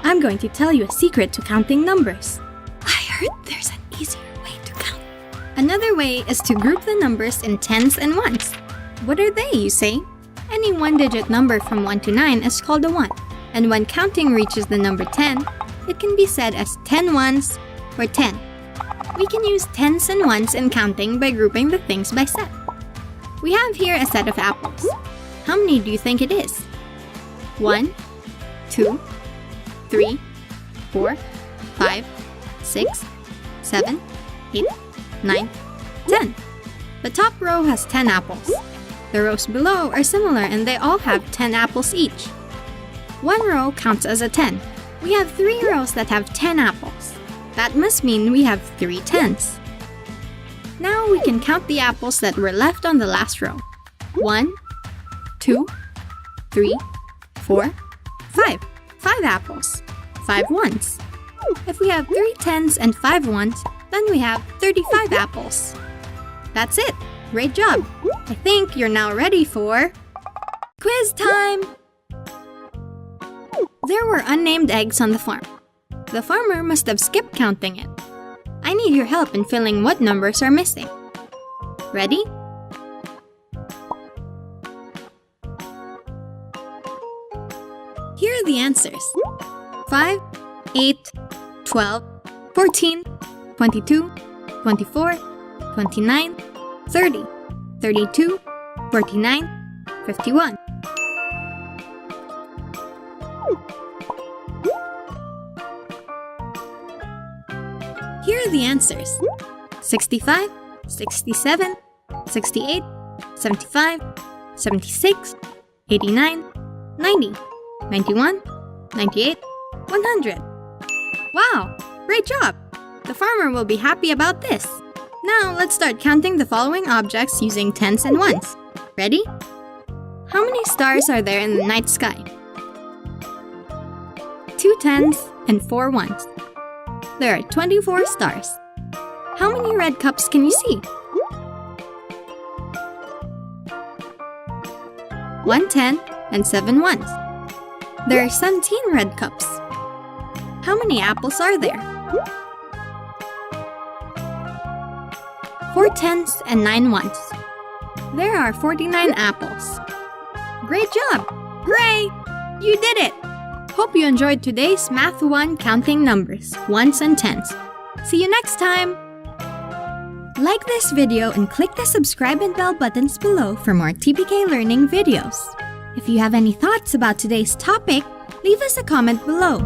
I'm going to tell you a secret to counting numbers. I heard there's an easier way to count. Another way is to group the numbers in tens and ones. What are they, you say? Any one-digit number from 1 to 9 is called a 1. And when counting reaches the number 10, it can be said as 10 ones or 10. We can use tens and ones in counting by grouping the things by set. We have here a set of apples. How many do you think it is? 1, 2, 3, 4, 5, 6, 7, 8, 9, 10. The top row has 10 apples. The rows below are similar and they all have 10 apples each. One row counts as a 10. We have 3 rows that have 10 apples. That must mean we have 3 tens. Now we can count the apples that were left on the last row. 1, 2, 3, 4, 5. 5 apples. 5 ones. If we have 3 tens and 5 ones, then we have 35 apples. That's it! Great job! I think you're now ready for quiz time! There were unnamed eggs on the farm. The farmer must have skipped counting it. I need your help in filling what numbers are missing. Ready? Here are the answers. 5, 8, 12, 14, 22, 24, 29, 30, 32, 49, 51. Here are the answers. 65, 67, 68, 75, 76, 89, 90, 91, 98, 100. Wow! Great job! The farmer will be happy about this. Now let's start counting the following objects using tens and ones. Ready? How many stars are there in the night sky? 2 tens and 4 ones. There are 24 stars. How many red cups can you see? 1 ten and 7 ones. There are 17 red cups. How many apples are there? 4 tens and 9 ones. There are 49 apples. Great job! Hooray! You did it! Hope you enjoyed today's Math 1 counting numbers, ones and tens. See you next time! Like this video and click the subscribe and bell buttons below for more TPK Learning videos. If you have any thoughts about today's topic, leave us a comment below.